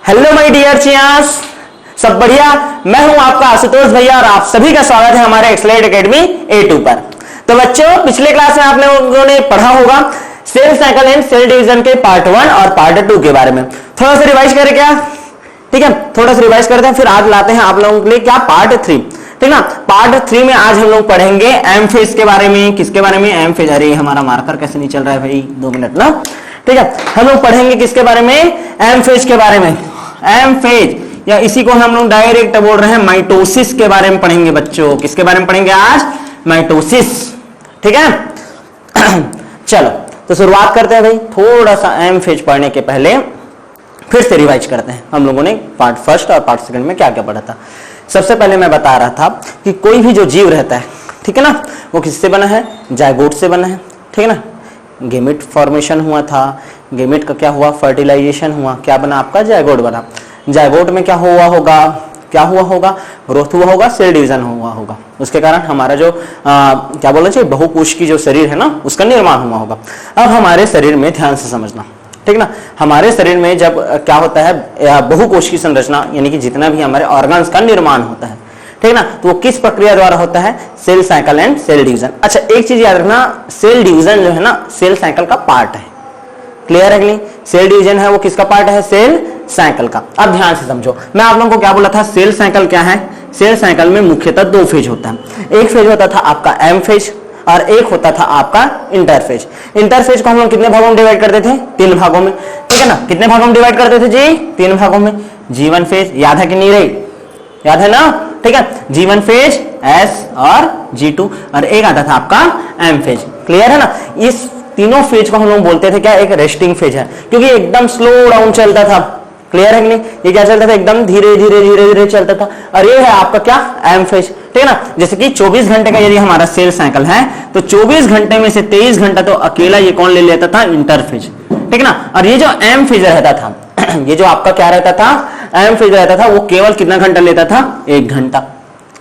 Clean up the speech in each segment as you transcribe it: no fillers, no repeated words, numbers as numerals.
Hello my dear चियास, सब बढ़िया। मैं हूं आपका आशुतोष भैया और आप सभी का स्वागत है हमारे एक्सलेट एकेडमी A2 पर। तो बच्चों, पिछले क्लास में आप लोगों ने पढ़ा होगा cell cycle and cell division के पार्ट 1 और पार्ट 2 के बारे में। थोड़ा सा रिवाइज करें क्या? ठीक है, थोड़ा सा रिवाइज करते हैं, फिर आज लाते हैं आप लोगों के लिए क्या पार्ट 3। ठीक ना, पार्ट 3 में आज हम लोग पढ़ेंगे एम फेज के बारे में। किसके बारे में? M phase. अरे हमारा मार्कर कैसे नहीं चल रहा है भाई, 2 मिनट ना। ठीक है, हम लोग पढ़ेंगे किसके बारे में? एम फेज के बारे में। एम फेज या इसी को हम लोग डायरेक्ट बोल रहे हैं माइटोसिस के बारे में पढ़ेंगे बच्चों। किसके बारे में पढ़ेंगे आज? माइटोसिस। ठीक है चलो तो शुरुआत करते हैं भाई। थोड़ा सा एम फेज पढ़ने के पहले फिर से रिवाइज करते हैं हम लोगों ने पार्ट 1 और पार्ट 2 में क्या क्या पढ़ा था। सबसे पहले मैं बता रहा था कि कोई भी जो जीव रहता है, ठीक है ना, वो किससे बना है? जायगोट से बना है। ठीक है ना, गेमिट फॉर्मेशन हुआ था, गेमिट का क्या हुआ? फर्टिलाइजेशन हुआ, क्या बना आपका? जायगोट बना। जायगोट में क्या हुआ होगा? क्या हुआ होगा? ग्रोथ हुआ होगा, सेल डिवीजन हुआ होगा। उसके कारण हमारा जो क्या बोलना चाहिए, बहुकोशिकीय जो शरीर है ना, उसका निर्माण हुआ होगा। अब हमारे शरीर में ध्यान से समझना, ठीक ना, हमारे शरीर में जब क्या होता है बहुकोशिकीय संरचना, यानी कि जितना भी हमारे ऑर्गन्स का निर्माण होता है, ठीक ना, तो वो किस प्रक्रिया द्वारा होता है? Cell cycle and cell division. अच्छा, एक चीज याद रखना, सेल डिवीजन जो है ना, सेल साइकिल का पार्ट है। क्लियर है कि नहीं? सेल डिवीजन है वो किसका पार्ट है? सेल साइकिल का। अब ध्यान से समझो, मैं आप लोगों को क्या बोला था? सेल साइकिल क्या है? सेल साइकिल में मुख्यतः 2 फेज होता है। एक फेज होता था आपका एम फेज और एक होता था आपका इंटरफेज। इंटरफेज को हम लोग कितने भागों में डिवाइड करते थे? 3 भागों में। ठीक है ना, कितने भागों में डिवाइड करते थे जी? 3 भागों में। G1 फेज याद है कि नहीं रही? याद है ना? ठीक है, G1 फेज, S और G2 और एक आता था आपका M फेज। क्लियर है ना? इस तीनों फेज को हम लोग बोलते थे क्या? एक रेस्टिंग फेज है, क्योंकि एकदम स्लो डाउन चलता था। क्लियर है कि नहीं? ये क्या चलता था? एकदम धीरे धीरे धीरे धीरे चलता था। और ये है आपका क्या? M phase. ठीक है ना, जैसे कि 24 घंटे का यदि हमारा सेल साइकिल है तो 24 घंटे में से 23 घंटा तो अकेला ये कौन ले लेता था? इंटरफेज। ठीक है ना, और ये जो एम फेज रहता था ये जो आपका क्या रहता था? एम फेज रहता था, वो केवल कितना घंटा लेता था? 1 घंटा।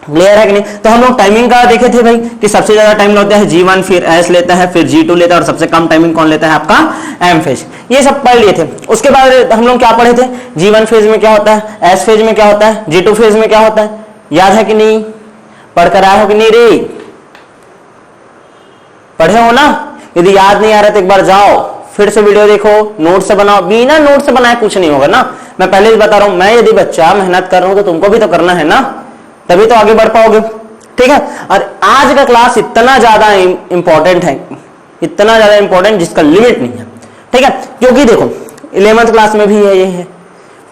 क्लियर है कि नहीं? तो हम लोग टाइमिंग का देखे थे भाई कि सबसे ज्यादा टाइम लेता है G1, फिर S लेता है, फिर G2 लेता है और सबसे कम टाइमिंग कौन लेता है? आपका M फेज। ये सब पढ़ लिए थे। उसके बाद हम लोग क्या पढ़े थे? G1 फेज में क्या होता है? S फेज में क्या होता है? G2 फेज में क्या होता है? याद है कि नहीं? पढ़कर आए हो कि नहीं रे? पढ़े हो ना? यदि याद नहीं आ रहा तो एक बार जाओ, फिर से वीडियो देखो, नोट से बनाओ। बिना नोट से बनाए कुछ नहीं होगा ना। मैं पहले ही बता रहा हूं, मैं यदि बच्चा मेहनत कर रहा हूं तो तुमको भी तो करना है ना, तभी तो आगे बढ़ पाओगे। ठीक है, और आज का क्लास इतना ज्यादा इंपॉर्टेंट है, इतना ज्यादा इंपॉर्टेंट जिसका लिमिट नहीं है। ठीक है, क्योंकि देखो 11th क्लास में भी ये है,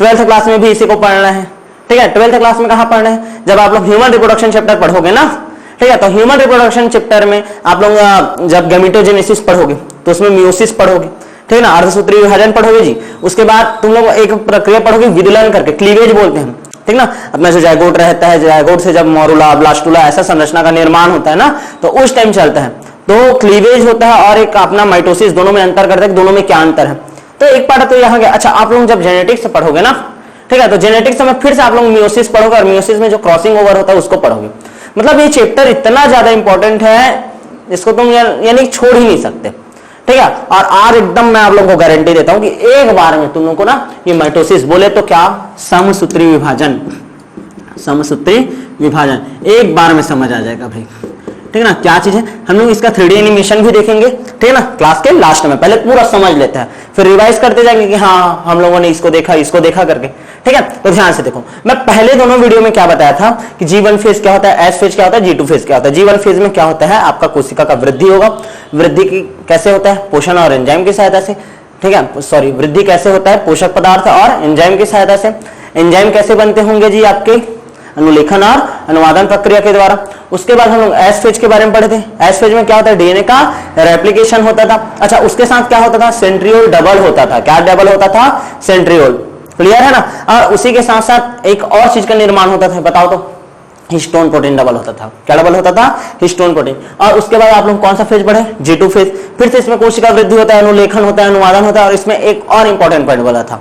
12th क्लास में भी इसी को पढ़ना है। ठीक है, 12th क्लास में कहां पढ़ना है? जब आप लोग ह्यूमन रिप्रोडक्शन चैप्टर पढ़ोगे ना, ठीक है, तो ह्यूमन रिप्रोडक्शन चैप्टर में आप लोग जब गैमेटोजेनेसिस पढ़ोगे तो उसमें मियोसिस पढ़ोगे। ठीक है ना, अर्धसूत्रीय विभाजन पढ़ोगे जी। उसके बाद तुम लोग एक प्रक्रिया पढ़ोगे विदलन करके, क्लीवेज बोलते हैं। ठीक ना, अपना जो जायगोट रहता है, जायगोट से जब मोरुला, ब्लास्टुला ऐसा संरचना का निर्माण होता है ना, तो उस टाइम चलता है। तो क्लीवेज होता है और एक अपना माइटोसिस, दोनों में अंतर करते हैं, दोनों में क्या अंतर है। तो एक पार्ट तो यहाँ गया। अच्छा, आप लोग जब जेनेटिक्स से पढ़ोगे ना, ठीक है, तो जेनेटिक्स में फिर से आप लोग मियोसिस पढ़ोगे और मियोसिस में जो क्रॉसिंग ओवर होता है उसको पढ़ोगे। मतलब ये चैप्टर इतना ज्यादा इंपॉर्टेंट है, इसको तुम यानी छोड़ ही नहीं सकते। ठीक है, और आज एकदम मैं आप लोगों को गारंटी देता हूं कि एक बार में तुम लोगों को ना ये माइटोसिस बोले तो क्या? समसूत्री विभाजन, समसूत्री विभाजन एक बार में समझ आ जाएगा भाई। ठीक है ना, क्या चीज है? हम लोग इसका 3D एनिमेशन भी देखेंगे। ठीक है ना, क्लास के लास्ट में। पहले पूरा समझ लेते हैं, फिर रिवाइज करते जाएंगे कि हाँ हम लोगों ने इसको देखा करके। ठीक है, तो ध्यान से देखो, मैं पहले दोनों वीडियो में क्या बताया था कि G1 फेज क्या होता है, S फेज क्या होता है, G2 फेज क्या होता है। G1 फेज में क्या होता है? आपका कोशिका का वृद्धि होगा। वृद्धि की कैसे होता है? पोषण और एंजाइम की सहायता से। ठीक है, सॉरी, वृद्धि कैसे होता है? पोषक पदार्थ और एंजाइम की सहायता से। एंजाइम कैसे बनते होंगे जी? आपके अनुलेखन और अनुवादन प्रक्रिया के द्वारा। उसके बाद हम लोग एस फेज के बारे में पढ़े थे। एस फेज में क्या होता है? डीएनए का रेप्लिकेशन होता था। अच्छा, उसके साथ क्या होता था? सेंट्रियोल डबल होता था। क्या डबल होता था? सेंट्रियोल। क्लियर है ना? और उसी के साथ साथ एक और चीज का निर्माण होता था, बताओ तो? हिस्टोन प्रोटीन डबल होता था। क्या डबल होता था? Histone protein. और उसके बाद आप लोग कौन सा फेज पढ़े? G2 phase. फिर से इसमें कोशिका वृद्धि होता है, अनुलेखन होता है, अनुवादन होता है, और इसमें एक और इंपॉर्टेंट पॉइंट बोला था,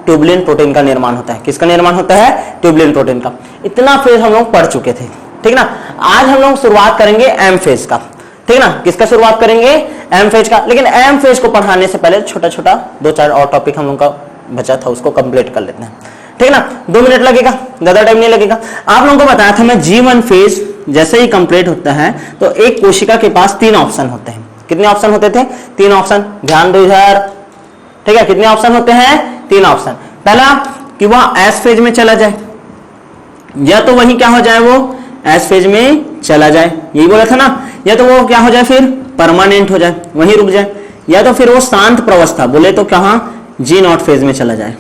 ट्यूबुलिन प्रोटीन का निर्माण होता है। किसका निर्माण होता है? ट्यूबुलिन प्रोटीन का। इतना फेज हम लोग पढ़ चुके थे। ठीक ना, आज हम लोग शुरुआत करेंगे एम फेज का। ठीक ना, किसका शुरुआत करेंगे? एम फेज का। लेकिन एम फेज को पढ़ाने से पहले छोटा छोटा 2-4 और टॉपिक हम लोग का बचा था उसको कंप्लीट कर लेते हैं, ठीक है ना। 2 मिनट लगेगा, ज्यादा टाइम नहीं लगेगा। आप लोगों को बताया था मैं G1 फेज जैसे ही कंप्लीट होता है तो एक कोशिका के पास 3 ऑप्शन होते हैं। कितने ऑप्शन होते थे? 3 ऑप्शन, ध्यान दो इधर, ठीक है। कितने ऑप्शन होते हैं? 3 ऑप्शन। पहला कि वह एस फेज में चला जाए, या तो वही क्या हो जाए, वो एस फेज में चला जाए, यही बोला था ना, या तो वो क्या हो जाए फिर परमानेंट हो जाए, वहीं रुक जाए, या तो फिर वो शांत प्रवस्था बोले तो कहां G0 फेज में चला जाए।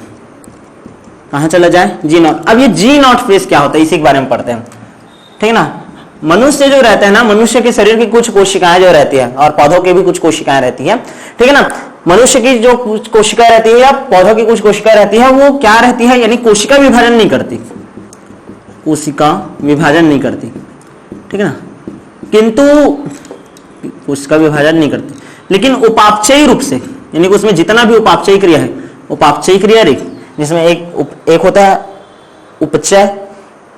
कहां चला जाए? G0। अब ये G0 फेज क्या होता है इसी के बारे में पढ़ते हैं, ठीक है ना। मनुष्य जो रहता है ना, मनुष्य के शरीर की कुछ कोशिकाएं जो रहती है और पौधों की भी कुछ कोशिकाएं रहती है, ठीक है ना। मनुष्य की जो कुछ कोशिकाएं रहती है या पौधों की कुछ कोशिकाएं रहती है वो क्या रहती है, यानी कोशिका विभाजन नहीं करती, कोशिका विभाजन नहीं करती, ठीक है ना, किंतु कोशिका विभाजन नहीं करती, लेकिन उपापचयी रूप से, यानी कि उसमें जितना भी उपापचयी क्रिया है, उपापचयी क्रिया रे, जिसमें एक होता है उपचय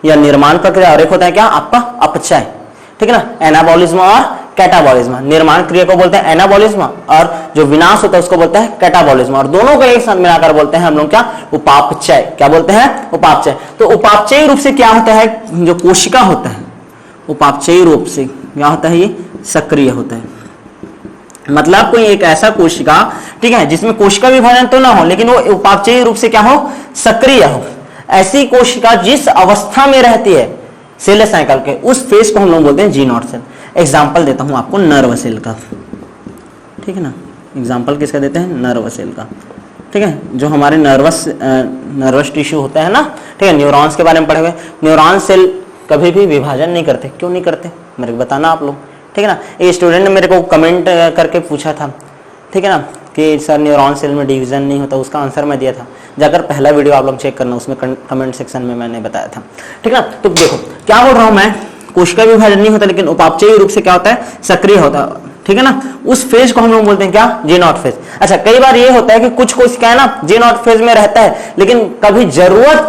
या निर्माण प्रक्रिया और एक होता है क्या आपका अपचय, ठीक है ना। एनाबॉलिज्म और कैटाबॉलिज्म, निर्माण क्रिया को बोलते हैं एनाबॉलिज्म और जो विनाश होता है उसको बोलते हैं कैटाबॉलिज्म, और दोनों को एक साथ मिलाकर बोलते हैं हम लोग क्या, उपापचय। क्या बोलते हैं? उपापचय। तो उपापचयी रूप से क्या होता है, जो कोशिका होता है उपापचयी रूप से क्या होता है, ये सक्रिय होता है। मतलब कोई एक ऐसा कोशिका, ठीक है, जिसमें कोशिका विभाजन तो ना हो लेकिन वो उपापचयी रूप से क्या हो, सक्रिय हो। ऐसी कोशिका जिस अवस्था में रहती है सेल साइकिल के, उस फेज को हम लोग बोलते हैं G0 सेल। एग्जाम्पल देता हूं आपको नर्व सेल का, ठीक है ना। एग्जाम्पल किसका देते हैं? नर्व सेल का, ठीक है। जो हमारे नर्वस टिश्यू होता है ना, ठीक है, न्यूरॉन्स के बारे में पढ़े हुए। न्यूरॉन सेल कभी भी विभाजन नहीं करते, क्यों नहीं करते मेरे को बताना आप लोग, ठीक है ना। एक स्टूडेंट ने मेरे को कमेंट करके पूछा था, ठीक है ना, कि सर न्यूरॉन सेल में डिवीजन नहीं होता, उसका आंसर मैं दिया था, जाकर पहला वीडियो आप लोग चेक करना, उसमें कमेंट सेक्शन में मैंने बताया था, ठीक है ना। तो देखो क्या बोल रहा हूं मैं, कोशिका विभाजन नहीं होता लेकिन उपापचयी रूप से क्या होता है, सक्रिय होता है, ठीक है ना। उस फेज को हम लोग बोलते हैं क्या, G0 फेज। अच्छा, कई बार ये होता है कि कुछ कोशिकाएं ना G0 फेज में रहता है, लेकिन कभी जरूरत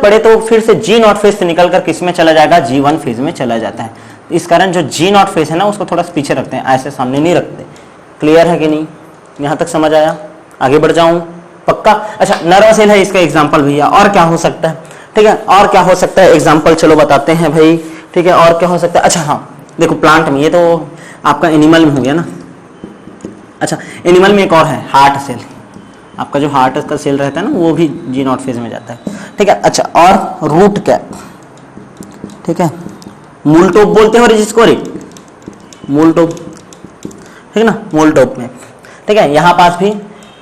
पड़े तो फिर से G0 फेज से निकलकर किस में चला जाएगा, G1 फेज में चला जाता है। इस कारण जो G0 फेज है ना उसको थोड़ा पीछे रखते हैं, ऐसे सामने नहीं रखते। क्लियर है कि नहीं? यहां तक समझ आया? आगे बढ़ जाऊं? पक्का? अच्छा, नर्व सेल है इसका एग्जांपल भैया, और क्या हो सकता है, ठीक है, और क्या हो सकता है एग्जांपल, चलो बताते हैं भाई, ठीक है। और क्या हो सकता है? अच्छा हाँ, देखो प्लांट में, ये तो आपका एनिमल में हो गया ना। अच्छा, एनिमल में एक और है हार्ट सेल, आपका जो हार्ट का सेल रहता है ना वो भी G0 फेज में जाता है, ठीक है। अच्छा, और रूट कैप, ठीक है, मूल टोप बोलते हो जिसको, रे मूल टोप, ठीक है ना, मूल टोप में, ठीक है। यहाँ पास भी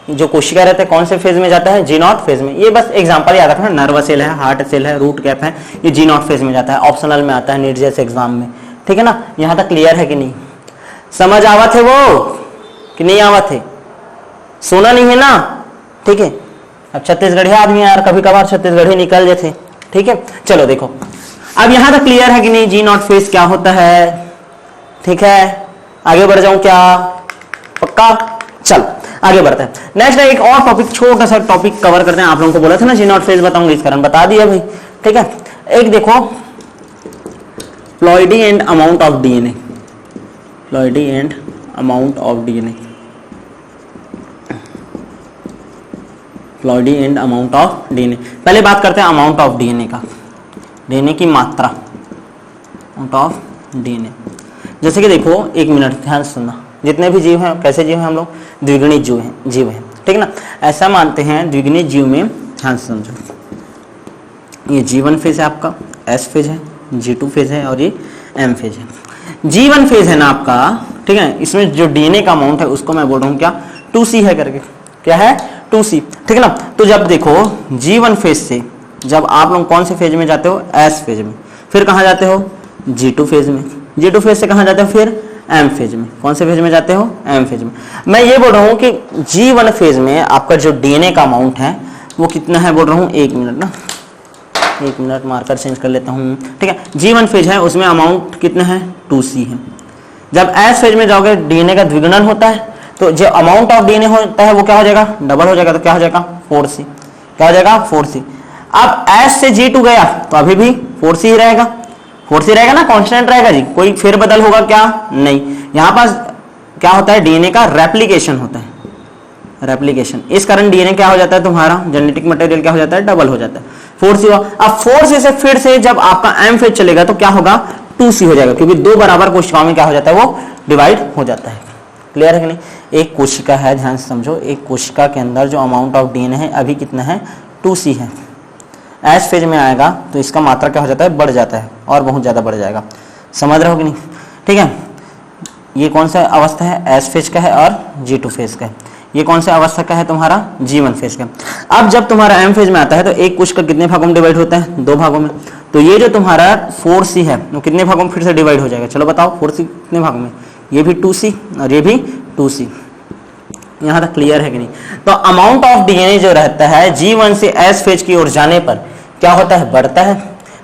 जो कोशिका रहता है कौन से फेज में जाता है, G0 फेज में। ये बस एग्जांपल याद रखना, नर्व सेल है, हार्ट सेल है, रूट कैप है, ये G0 फेज में जाता है, ऑप्शनल में आता है नीट जैसे एग्जाम में, ठीक है ना। यहाँ तक क्लियर है कि नहीं? समझ आवत है वो कि नहीं आवत है? सोना नहीं है ना, ठीक है। अब छत्तीसगढ़ी आदमी यार, कभी कभार छत्तीसगढ़ी निकल जाते, ठीक है। चलो देखो, अब यहां तक क्लियर है कि नहीं, G0 फेज क्या होता है, ठीक है। आगे बढ़ जाऊं क्या? पक्का? चलो आगे बढ़ते हैं। नेक्स्ट एक और टॉपिक, छोटा सा टॉपिक कवर करते हैं। आप लोगों को बोला था ना G0 फेज बताऊंगा, इस कारण बता दिया भाई, ठीक है। एक देखो, ploidy and amount of DNA, ploidy and amount of DNA, ploidy and amount of DNA. पहले बात करते हैं अमाउंट ऑफ डीएनए का, डीएनए की मात्रा, अमाउंट ऑफ डीएनए। जैसे कि देखो, एक मिनट ध्यान सुनना, जितने भी जीव हैं कैसे जीव हैं हम लोग, द्विगुणित जीव हैं, ठीक है ना। ऐसा मानते हैं द्विगुणित जीव में, ध्यान से समझो, ये G1 फेज है आपका, S फेज है, G2 फेज है और ये M फेज है। G1 फेज है ना आपका, ठीक है, इसमें जो डीएनए का अमाउंट है उसको मैं बोल रहा हूँ क्या, 2C है करके, क्या है, 2C, ठीक है ना। तो जब देखो G1 फेज से जब आप लोग कौन से फेज में जाते हो, S फेज में, फिर कहाँ जाते हो, G2 फेज में, G2 फेज से कहाँ जाते हो, फिर M फेज में। कौन से फेज में जाते हो, M फेज में। मैं ये बोल रहा हूँ कि G1 फेज में आपका जो डीएनए का अमाउंट है वो कितना है, बोल रहा हूँ, एक मिनट ना, एक मिनट मार्कर चेंज कर लेता हूँ, ठीक है। G1 फेज है, उसमें अमाउंट कितना है, 2C है। जब S फेज में जाओगे डीएनए का द्विगुणन होता है, तो जो अमाउंट ऑफ डीएनए होता है वो क्या हो जाएगा, डबल हो जाएगा, तो क्या हो जाएगा, 4C, क्या हो जाएगा, 4C। अब S से G2 गया तो अभी भी 4C ही रहेगा, 4C रहेगा ना, कांस्टेंट रहेगा जी, कोई फेरबदल होगा क्या, नहीं। यहाँ पास क्या होता है, डीएनए का रेप्लिकेशन होता है, रेप्लिकेशन। इस कारण डीएनए क्या हो जाता है तुम्हारा, जेनेटिक मटेरियल क्या हो जाता है, डबल हो जाता है। 4C हुआ। अब 4C से फिर से जब आपका एम फेज चलेगा तो क्या होगा, 2C हो जाएगा, क्योंकि दो बराबर कोशिकाओं में क्या हो जाता है, वो डिवाइड हो जाता है। क्लियर है कि नहीं? एक कोशिका है, ध्यान से समझो, एक कोशिका के अंदर जो अमाउंट ऑफ डीएनए है अभी कितना है, 2C है। एस फेज में आएगा तो इसका मात्रा क्या हो जाता है, बढ़ जाता है और बहुत ज्यादा बढ़ जाएगा। समझ रहे हो कि नहीं? ठीक है, ये कौन सा अवस्था है, एस फेज का है और G2 फेज का है। ये कौन सा अवस्था का है तुम्हारा, G1 फेज का। अब जब तुम्हारा एम फेज में आता है तो एक कोशिका कितने भागों में डिवाइड होता है, 2 भागों में। तो ये जो तुम्हारा 4C है वो कितने भागों में फिर से डिवाइड हो जाएगा, चलो बताओ 4C कितने भागों में, ये भी 2C और ये भी 2C। यहां तक क्लियर है कि नहीं? तो अमाउंट ऑफ डीएनए जो रहता है G1 से एस फेज की ओर जाने पर क्या होता है, बढ़ता है।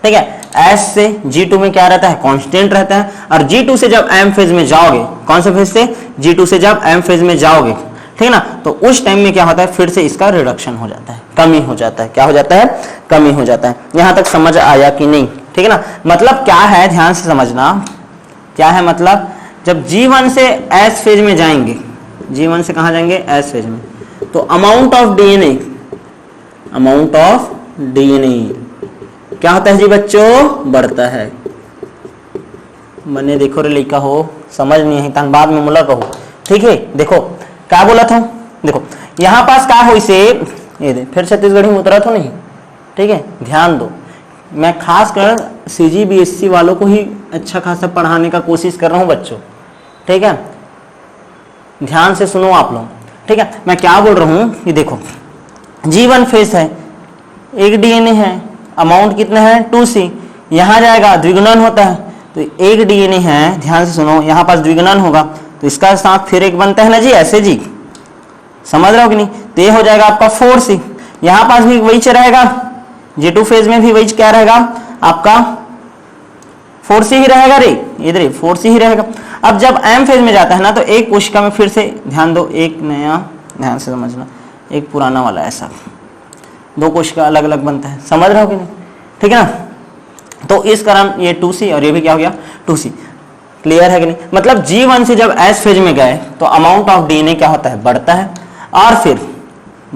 ठीक है, एस से G2 में क्या रहता है, कांस्टेंट रहता है। और G2 से जब एम फेज में जाओगे, कौन से फेज से, G2 से जब एम फेज में जाओगे, ठीक है ना, तो उस टाइम में क्या होता है, फिर से इसका रिडक्शन हो जाता है, कमी हो जाता है। क्या हो जाता है, कमी हो जाता है। यहां तक समझ आया कि नहीं? ठीक है ना, मतलब क्या है, ध्यान से समझना, क्या है मतलब, जब G1 से एस फेज में जाएंगे, G1 से कहां जाएंगे, एस फेज में, तो अमाउंट ऑफ डीएनए क्या होता है जी बच्चों, बढ़ता है। मैंने देखो रे लिखा हो, समझ नहीं है तन बाद में मुला कहो। ठीक है, देखो क्या बोला था, देखो यहां पास क्या हो, इसे ये दे, फिर छत्तीसगढ़ी में उतरा तो नहीं। ठीक है, ध्यान दो, मैं खासकर CGBSC वालों को ही अच्छा खासा पढ़ाने का कोशिश कर रहा हूं बच्चों। ठीक है, ध्यान से सुनो आप लोग। ठीक है, मैं क्या बोल रहा हूं कि देखो G1 फेज है, एक डीएनए है, अमाउंट कितना है, 2C, यहां जाएगा द्विगुणन होता है, तो एक डीएनए है, ध्यान से सुनो, यहां पास द्विगुणन होगा तो इसका साथ फिर एक बनता है ना जी, ऐसे जी, समझ रहे हो कि नहीं? तो ये हो जाएगा आपका 4C, यहां पास भी वही रहेगा, G2 फेज में भी वही क्या रहेगा आपका, 4C ही रहेगा रे, इधर 4C ही रहेगा। अब जब एम फेज में जाता है ना, तो एक कोशिका में फिर से ध्यान दो, एक नया, ध्यान से समझना, एक पुराना वाला, ऐसा दो कोशिका अलग अलग बनता है। समझ रहे हो कि नहीं? ठीक है ना, तो इस कारण ये 2C और ये भी क्या हो गया, 2C। क्लियर है कि नहीं? मतलब G1 से जब एस फेज में गए तो अमाउंट ऑफ डीएनए क्या होता है, बढ़ता है। और फिर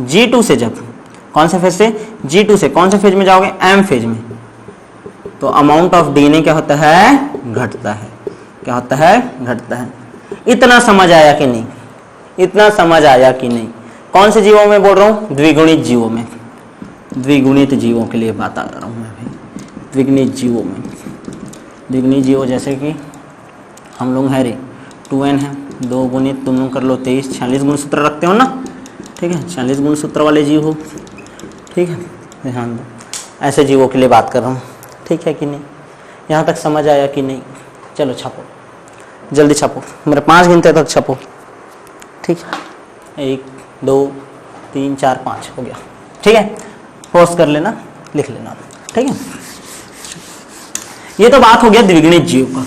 G2 से जब, कौन से फेज से, G2 से कौन से फेज में जाओगे, एम फेज में, तो अमाउंट ऑफ डीएनए क्या होता है, घटता है। क्या होता है, घटता है। इतना समझ आया कि नहीं? इतना समझ आया कि नहीं? कौन से जीवों में बोल रहा हूं, द्विगुणित जीवों में, द्विगुणित जीवों के लिए बात कर रहा हूं मैं भी, द्विगुणित जीवों में। द्विगुणित जीवो जैसे कि हम लोग है रे, 2n है, 2 गुणित तुम लोग कर लो 23, 46 गुणसूत्र रखते हो ना। ठीक है, 46 गुणसूत्र वाले जीव हो। ठीक है, ध्यान दो, ऐसे जीवों के लिए बात कर रहा हूँ। ठीक है कि नहीं? यहाँ तक समझ आया कि नहीं? चलो छापो, जल्दी छापो, मेरे 5 घंटे तक छापो। ठीक है, 1 2 3 4 5 हो गया। ठीक है, पॉज कर लेना, लिख लेना। ठीक है, ये तो बात हो गया द्विगुणित जीव का।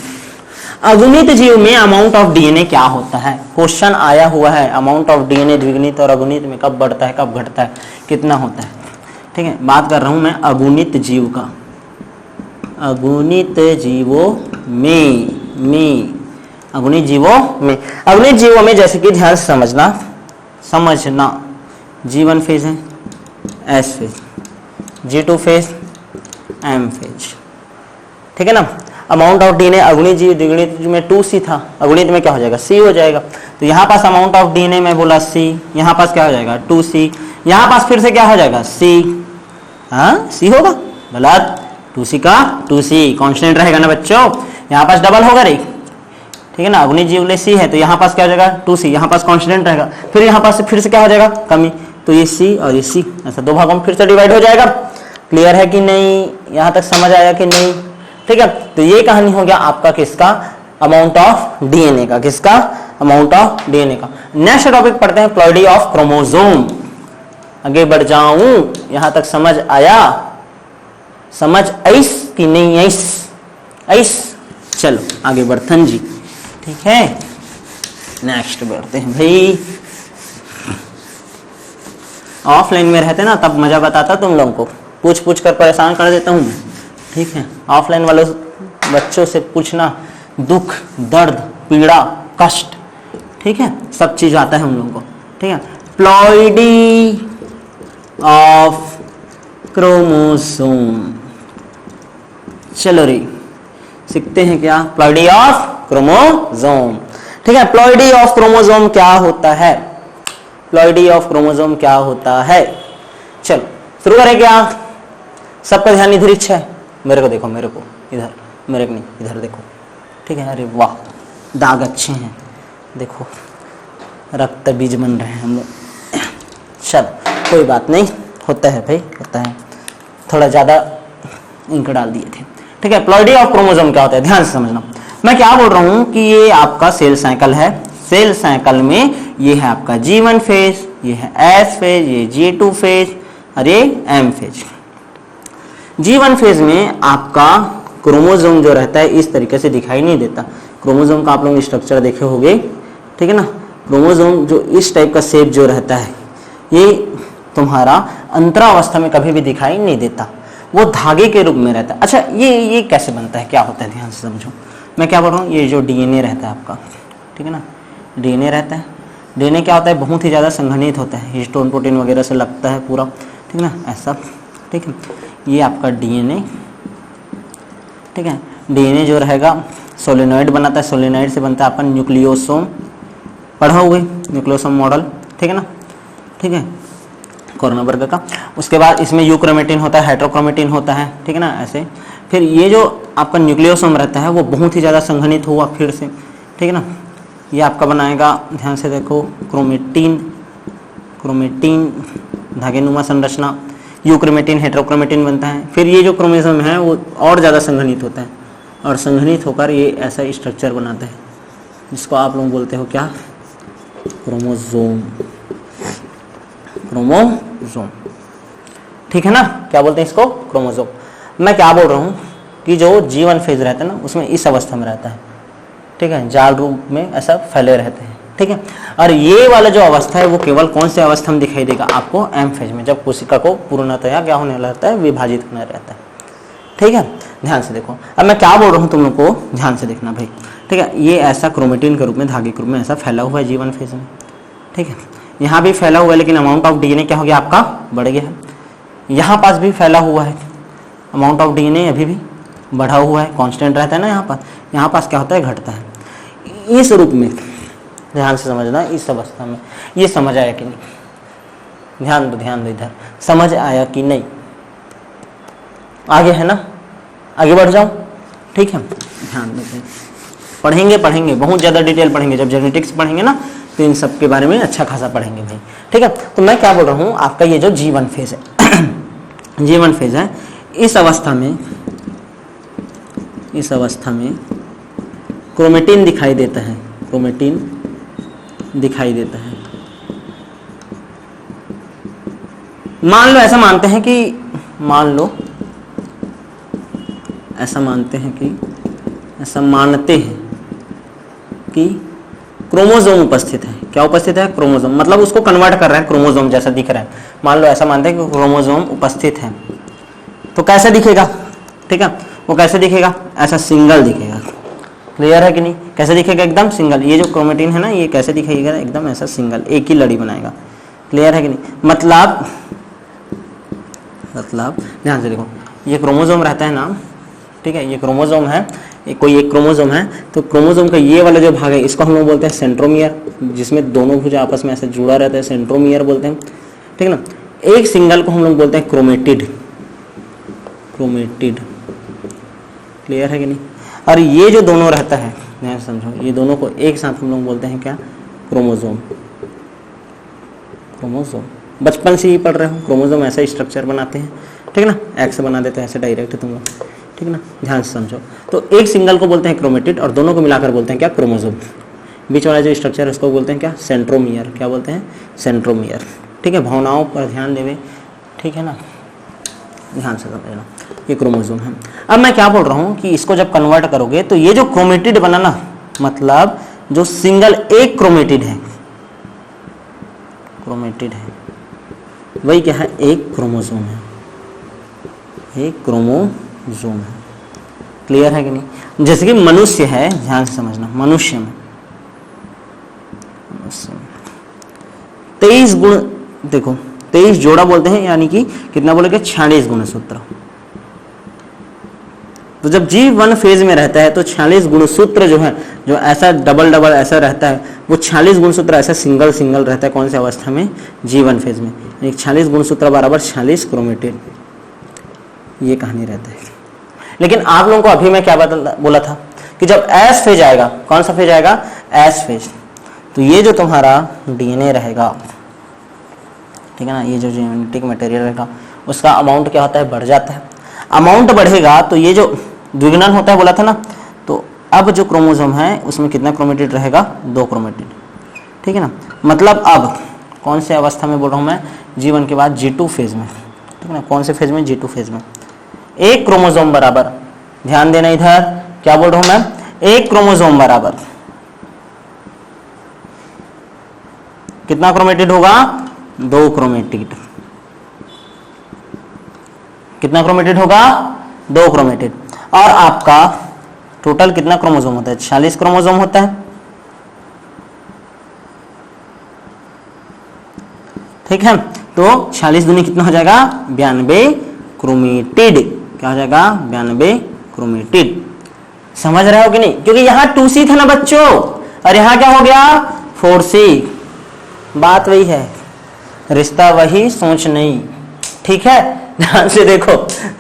अगुणित जीव में अमाउंट ऑफ डीएनए क्या होता है, क्वेश्चन आया हुआ है, अमाउंट ऑफ डीएनए द्विगुणित और अगुणित में कब बढ़ता है, कब घटता है, कितना होता है। ठीक है, बात कर रहा हूं मैं अगुणित जीव का। अगुणित जीवों में अगुणित जीवों में जैसे कि ध्यान से समझना, G1 फेज है, S phase, G2 phase, M phase. ठीक है ना, अमाउंट ऑफ डीएनए अगुणित जीव, द्विगुणित में 2C था, अगुणित में क्या हो जाएगा, C हो जाएगा। तो यहाँ पास अमाउंट ऑफ डीएनए में बोला C, यहाँ पास क्या हो जाएगा 2C, यहाँ पास फिर से क्या हो जाएगा C, हाँ C होगा, गलत, 2C का 2C कांस्टेंट रहेगा ना बच्चों, यहाँ पास डबल होगा रे। ठीक है ना, अगुणित जीव ले C है तो यहाँ पास क्या हो जाएगा 2C, यहाँ पास कांस्टेंट रहेगा, फिर यहाँ पास फिर से क्या हो जाएगा, कमी, तो ये C और ये C ऐसा 2 भागों में फिर से डिवाइड हो जाएगा। क्लियर है कि नहीं? यहाँ तक समझ आया कि नहीं? ठीक है, तो ये कहानी हो गया आपका किसका, अमाउंट ऑफ डीएनए का। किसका, अमाउंट ऑफ डीएनए का। नेक्स्ट टॉपिक पढ़ते हैं, प्लॉइडी ऑफ क्रोमोसोम। आगे बढ़ जाऊं, यहां तक समझ आया, समझ आइस कि नहीं आइस? चलो आगे बढ़तन जी। ठीक है, नेक्स्ट बढ़ते हैं भाई। ऑफलाइन में रहते ना तब मजा बताता तुम लोगों को, पूछ कर परेशान कर देता हूं मैं। ठीक है, ऑफलाइन वाले बच्चों से पूछना, दुख, दर्द, पीड़ा, कष्ट, ठीक है, सब चीज आता है हम लोगों को। ठीक है, प्लॉइडी ऑफ क्रोमोसोम। चलो रे सीखते हैं क्या प्लॉइडी ऑफ क्रोमोसोम। ठीक है, प्लॉइडी ऑफ क्रोमोसोम क्या होता है, प्लॉइडी ऑफ क्रोमोसोम क्या होता है। चलो शुरू करें क्या, सबका ध्यान इधर इच्छा है, मेरे को देखो, मेरे को इधर, मेरे को नहीं इधर देखो। ठीक है, अरे वाह दाग अच्छे हैं, देखो रक्त बीज बन रहे हैं हम लोग। चल कोई बात नहीं, होता है भाई, होता है, थोड़ा ज़्यादा इंक डाल दिए थे। ठीक है, प्लॉइडी ऑफ क्रोमोसोम क्या होता है, ध्यान से समझना। मैं क्या बोल रहा हूँ कि ये आपका सेल साइकिल है, सेल साइकिल में ये है आपका G1 फेज, ये है S फेज, ये G2 फेज और ये M फेज। G1 फेज में आपका क्रोमोसोम जो रहता है इस तरीके से दिखाई नहीं देता। क्रोमोसोम का आप लोग स्ट्रक्चर देखे होंगे, ठीक है ना। क्रोमोसोम जो इस टाइप का शेप जो रहता है ये तुम्हारा अंतरावस्था में कभी भी दिखाई नहीं देता, वो धागे के रूप में रहता है। अच्छा ये कैसे बनता है, क्या होता है, ध्यान से समझो। मैं क्या बोल रहा हूँ, ये जो DNA रहता है आपका, ठीक है ना, DNA रहता है। DNA क्या होता है, बहुत ही ज़्यादा संघनित होता है, हिस्टोन प्रोटीन वगैरह से लगता है पूरा, ठीक है ना, ऐसा। ठीक है, ये आपका DNA, ठीक है। DNA जो रहेगा सोलेनॉइड बनाता है, सोलेनॉइड से बनता है अपन न्यूक्लियोसोम, पढ़ा हुआ न्यूक्लियोसोम मॉडल, ठीक है ना, ठीक है, कोरोनावर्ग का। उसके बाद इसमें यूक्रोमेटिन होता है, हेट्रोक्रोमेटिन होता है, ठीक है ना, ऐसे। फिर ये जो आपका न्यूक्लियोसोम रहता है वो बहुत ही ज़्यादा संघनित हुआ फिर से, ठीक है ना। ये आपका बनाएगा, ध्यान से देखो, क्रोमेटिन, क्रोमेटिन धागेनुमा संरचना, यूक्रोमेटिन हेट्रोक्रोमेटिन बनता है। फिर ये जो क्रोमोसोम है वो और ज़्यादा संघनित होता है और संघनित होकर ये ऐसा स्ट्रक्चर बनाता है जिसको आप लोग बोलते हो क्या, क्रोमोसोम, क्रोमोसोम, ठीक है ना। क्या बोलते हैं इसको, क्रोमोसोम। मैं क्या बोल रहा हूँ कि जो G1 फेज रहता है ना उसमें इस अवस्था में रहता है, ठीक है, जाल रूप में ऐसा फैले रहते हैं, ठीक है। और ये वाला जो अवस्था है वो केवल कौन से अवस्था में दिखाई देगा आपको, M फेज में, जब कोशिका को पूर्णतया क्या होने लगता है, विभाजित होने रहता है, ठीक है। ध्यान से देखो, अब मैं क्या बोल रहा हूँ तुम लोग को ध्यान से देखना भाई, ठीक है। ये ऐसा क्रोमेटिन के रूप में, धागे के रूप में ऐसा फैला हुआ है G1 फेज में, ठीक है। यहाँ भी फैला हुआ है लेकिन अमाउंट ऑफ DNA क्या हो गया आपका, बढ़ गया है। यहाँ पास भी फैला हुआ है, अमाउंट ऑफ DNA अभी भी बढ़ा हुआ है, कांस्टेंट रहता है ना। यहाँ पास क्या होता है, घटता है। इस रूप में ध्यान से समझना, इस अवस्था में। ये समझ आया कि नहीं, ध्यान दो इधर, समझ आया कि नहीं, आगे है ना, आगे बढ़ जाओ, ठीक है। ध्यान दो, पढ़ेंगे बहुत ज़्यादा डिटेल पढ़ेंगे, जब जेनेटिक्स पढ़ेंगे ना तो इन सब के बारे में अच्छा खासा पढ़ेंगे भाई, ठीक है। तो मैं क्या बोल रहा हूँ, आपका ये जो G1 फेज है G1 फेज है, इस अवस्था में क्रोमेटिन दिखाई देता है, क्रोमेटिन दिखाई देता है। मान लो ऐसा मानते हैं कि क्रोमोसोम उपस्थित है। क्या उपस्थित है, क्रोमोसोम, मतलब उसको कन्वर्ट कर रहा है, क्रोमोसोम जैसा दिख रहा है। मान लो ऐसा मानते हैं कि क्रोमोसोम उपस्थित है, तो कैसे दिखेगा, ठीक है, वो कैसे दिखेगा, ऐसा सिंगल दिखेगा। क्लियर है कि नहीं, कैसे दिखेगा, एकदम सिंगल। ये जो क्रोमेटिन है ना ये कैसे दिखेगा, एकदम ऐसा सिंगल, एक ही लड़ी बनाएगा। क्लियर है कि नहीं, मतलब ध्यान से देखो, ये क्रोमोसोम रहता है ना, ठीक है, ये क्रोमोसोम है, कोई एक क्रोमोसोम है, तो क्रोमोसोम का ये वाला जो भाग है इसको हम लोग बोलते हैं सेंट्रोमियर, जिसमें दोनों भुज आपस में ऐसे जुड़ा रहता है, सेंट्रोमियर बोलते हैं, ठीक है ना। एक सिंगल को हम लोग बोलते हैं क्रोमेटिड। क्लियर है कि नहीं। और ये जो दोनों रहता है, ध्यान से समझो, ये दोनों को एक साथ हम लोग बोलते हैं क्या, क्रोमोसोम। बचपन से ही पढ़ रहे हो, क्रोमोसोम ऐसा स्ट्रक्चर बनाते हैं, ठीक है ना, एक्स बना देते हैं ऐसे डायरेक्ट तुम लोग, ठीक है ना। ध्यान से समझो, तो एक सिंगल को बोलते हैं क्रोमेटिड और दोनों को मिलाकर बोलते हैं क्या, क्रोमोसोम। बीच वाला जो स्ट्रक्चर है उसको बोलते हैं क्या, सेंट्रोमियर। क्या बोलते हैं, सेंट्रोमियर, ठीक है। भावनाओं पर ध्यान देवे, ठीक है ना, ध्यान से समझना, ये क्रोमोसोम है। अब मैं क्या बोल रहा हूँ कि इसको जब कन्वर्ट करोगे तो ये जो क्रोमेटिड बना ना, मतलब जो सिंगल एक क्रोमेटिड है, वही क्या है, एक क्रोमोसोम है, एक क्रोमोसोम है। क्लियर है कि नहीं। जैसे कि मनुष्य है, ध्यान से समझना, मनुष्य में तो 23 गुण, देखो 23 जोड़ा बोलते हैं, यानी कि कितना बोलेंगे 46 गुणसूत्र। तो जब G1 फेज में रहता है तो 46 गुणसूत्र जो है, जो ऐसा डबल डबल ऐसा रहता है, वो 46 गुणसूत्र ऐसा सिंगल सिंगल रहता है। कौन से अवस्था में? G1 फेज में। 46 गुणसूत्र बराबर 46 क्रोमेटिड, ये कहानी रहता है। लेकिन आप लोगों को अभी मैं क्या बोला था कि जब S फेज आएगा, कौन सा फेज आएगा? S फेज, तो ये जो तुम्हारा DNA रहेगा, ठीक है ना, ये जो जेनेटिक मटेरियल रहेगा उसका अमाउंट क्या होता है? बढ़ जाता है। अमाउंट बढ़ेगा तो ये जो द्विगुणन होता है बोला था ना, तो अब जो क्रोमोसोम है उसमें कितना क्रोमेटिड रहेगा? 2 क्रोमेटिड, ठीक है ना। मतलब अब कौन से अवस्था में बोल रहा हूँ मैं? G1 के बाद G2 फेज में, ठीक है ना। कौन से फेज में? G2 फेज में। एक क्रोमोसोम बराबर, ध्यान देना इधर, क्या बोल रहा हूं मैं? एक क्रोमोसोम बराबर कितना क्रोमेटिड होगा? 2 क्रोमेटिड। कितना क्रोमेटिड होगा? 2 क्रोमेटिड। और आपका टोटल कितना क्रोमोसोम होता है? 46 क्रोमोसोम होता है, ठीक है। तो 46 दूनी कितना हो जाएगा? 92 क्रोमेटिड। क्या हो जाएगा? 92 क्रोमेटिड। समझ रहे हो कि नहीं? क्योंकि यहां 2C था ना बच्चों, और यहां क्या हो गया? 4C। बात वही है, रिश्ता वही सोच नहीं, ठीक है। ध्यान से देखो,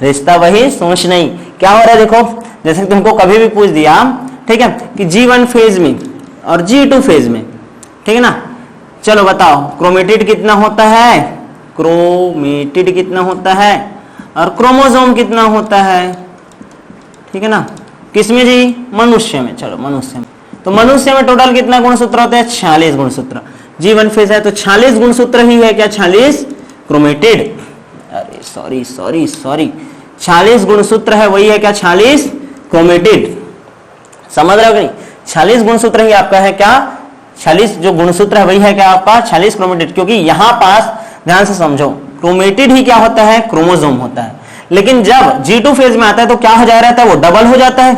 रिश्ता वही सोच नहीं। क्या हो रहा है? देखो, जैसे तुमको कभी भी पूछ दिया, ठीक है, कि G1 फेज में और G2 फेज में, ठीक है ना, चलो बताओ क्रोमेटिड कितना होता है? क्रोमेटिड कितना होता है? और क्रोमोसोम कितना होता है? ठीक है ना। किसमें जी? मनुष्य में। चलो मनुष्य में, तो मनुष्य में टोटल कितना गुणसूत्र होते हैं? 46 गुणसूत्र। G1 फेज है तो 46 गुणसूत्र ही है क्या? 46 क्रोमेटिड। अरे सॉरी सॉरी सॉरी, 46 गुणसूत्र है, वही है क्या? 46 क्रोमेटिड। समझ रहे हो कि नहीं? 46 गुणसूत्र ही आपका है क्या? 46 जो गुणसूत्र है वही है क्या आपका? 46 क्रोमेटिड। क्योंकि यहां पास ध्यान से समझो, क्रोमेटिड ही क्या होता है? क्रोमोसोम होता है। लेकिन जब G2 फेज में आता है तो क्या हो जा रहता है? वो डबल हो जाता है।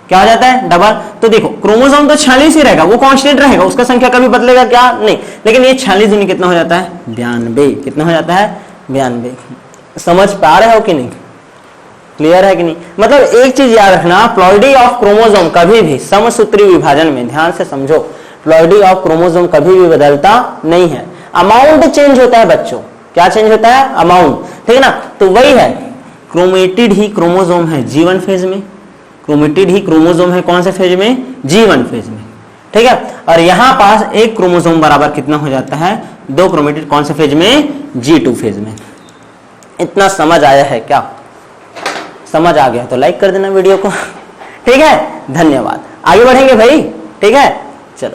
क्या हो जाता है? डबल। तो देखो क्रोमोसोम तो 46 ही रहेगा, वो कांस्टेंट रहेगा, उसका संख्या कभी बदलेगा क्या? नहीं। लेकिन ये 46 दूनी कितना हो जाता है? 92। कितना हो जाता है? 92। समझ पा रहे हो कि नहीं? क्लियर है कि नहीं? मतलब एक चीज याद रखना, प्लॉइडी ऑफ क्रोमोसोम कभी भी समसूत्री विभाजन में, ध्यान से समझो, प्लॉइडी ऑफ क्रोमोसोम कभी भी बदलता नहीं है। अमाउंट चेंज होता है बच्चों। क्या चेंज होता है? अमाउंट, ठीक है ना। तो वही है, क्रोमेटिड ही क्रोमोसोम है G1 फेज में, क्रोमेटिड ही क्रोमोसोम है कौन से फेज में? G1 फेज में, ठीक है। और यहां पास एक क्रोमोसोम बराबर कितना हो जाता है? 2 क्रोमेटिड। कौन से फेज में? G2 फेज में। इतना समझ आया है क्या? समझ आ गया तो लाइक कर देना वीडियो को, ठीक है। धन्यवाद। आगे बढ़ेंगे भाई, ठीक है।